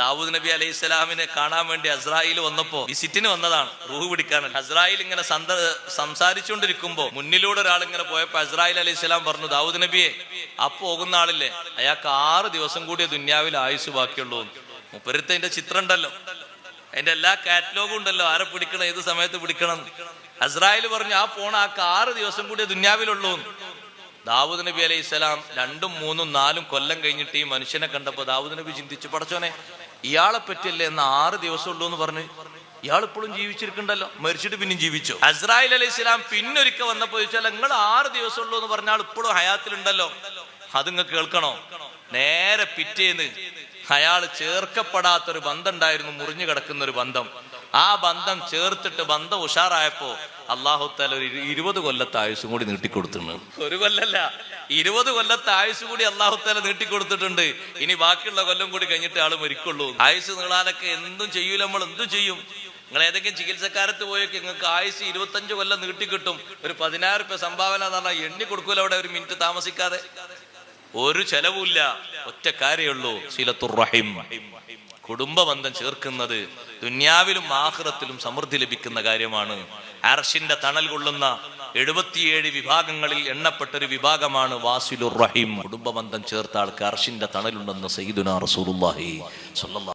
ദാവൂദ് നബി അലൈഹി സ്വലാമിനെ കാണാൻ വേണ്ടി അസ്രായിൽ വന്നപ്പോ വിസിറ്റിന് വന്നതാണ്, റൂഹ് പിടിക്കാൻ. അസ്രായിൽ ഇങ്ങനെ സംസാരിച്ചുകൊണ്ടിരിക്കുമ്പോ മുന്നിലൂടെ ഒരാൾ ഇങ്ങനെ പോയപ്പോ അസ്രായിൽ അലൈഹി സ്വലാം പറഞ്ഞു, ദാവൂദ് നബിയെ, ആ പോകുന്ന ആളില്ലേ, അയാൾക്ക് 6 ദിവസം കൂടിയ ദുന്യാവിൽ ആയുസ് ബാക്കിയുള്ളൂ. മുപ്പരത്തെ ചിത്രം ഉണ്ടല്ലോ, അതിന്റെ എല്ലാ കാറ്റലോഗും ഉണ്ടല്ലോ, ആരെ പിടിക്കണം, ഏത് സമയത്ത് പിടിക്കണം. അസ്രായിൽ പറഞ്ഞു, ആ പോണ ആൾക്ക് 6 ദിവസം കൂടിയ ദുന്യാവിലുള്ളൂ. ദാവൂദ് നബി അലൈഹി സ്വലാം 2, 3, 4 കൊല്ലം കഴിഞ്ഞിട്ട് ഈ മനുഷ്യനെ കണ്ടപ്പോ ദാവൂദ് നബി ചിന്തിച്ചു, പടച്ചോനെ, ഇയാളെ പറ്റിയല്ലേ എന്ന് 6 ദിവസം ഉള്ളൂ എന്ന് പറഞ്ഞ്, ഇയാൾ ഇപ്പോഴും ജീവിച്ചിരിക്കണ്ടല്ലോ, മരിച്ചിട്ട് പിന്നെയും ജീവിച്ചു. അസ്രായിൽ അലൈഹി സ്വലാം പിന്നൊരിക്കൽ വന്നപ്പോ ചോദിച്ചാൽ, നിങ്ങൾ 6 ദിവസം ഉള്ളൂ എന്ന് പറഞ്ഞാൽ ഇപ്പോഴും ഹയാത്തിലുണ്ടല്ലോ, അത് നിങ്ങൾക്ക് കേൾക്കണോ? നേരെ പിറ്റേന്ന് അയാൾ ചേർക്കപ്പെടാത്തൊരു ബന്ധം ഉണ്ടായിരുന്നു, മുറിഞ്ഞു കിടക്കുന്ന ഒരു ബന്ധം. ആ ബന്ധം ചേർത്തിട്ട് ബന്ധം ഉഷാറായപ്പോ അല്ലാഹു തആല ഒരു 20 കൊല്ലത്തെ ആയുസ്സും കൂടി നീട്ടിക്കൊടുത്തിട്ടുണ്ട്. 1 കൊല്ലല്ല, 20 കൊല്ലത്തെ ആയുസ് കൂടി അല്ലാഹു തആല നീട്ടിക്കൊടുത്തിട്ടുണ്ട്. ഇനി ബാക്കിയുള്ള കൊല്ലം കൂടി കഴിഞ്ഞിട്ട് ആള് മരിക്കുള്ളൂ. ആയുസ് നീളാനൊക്കെ എന്തും ചെയ്യൂല, നമ്മൾ എന്തും ചെയ്യും. നിങ്ങൾ ഏതെങ്കിലും ചികിത്സക്കാരത്ത് പോയൊക്കെ നിങ്ങൾക്ക് ആയുസ് 25 കൊല്ലം നീട്ടിക്കിട്ടും. ഒരു 10,000 രൂപ സംഭാവന എന്ന് പറഞ്ഞാൽ എണ്ണി കൊടുക്കൂല അവിടെ, ഒരു മിനിറ്റ് താമസിക്കാതെ. ഒരു ചെലവുമില്ല, ഒറ്റ കാര്യമുള്ളൂ, സിലത്തുർ റഹിം, കുടുംബ ബന്ധം ചേർക്കുന്നത് ദുന്യാവിലും ആഖിറത്തിലും സമൃദ്ധി ലഭിക്കുന്ന കാര്യമാണ്. അർശിന്റെ തണൽ കൊള്ളുന്ന 77 വിഭാഗങ്ങളിൽ എണ്ണപ്പെട്ടൊരു വിഭാഗമാണ് വാസിലുർ റഹിം. കുടുംബ ബന്ധം ചേർത്ത ആൾക്ക് അർശിന്റെ തണലുണ്ടെന്ന് സയ്യിദുനാ റസൂലുള്ളാഹി സ്വല്ലല്ലാഹു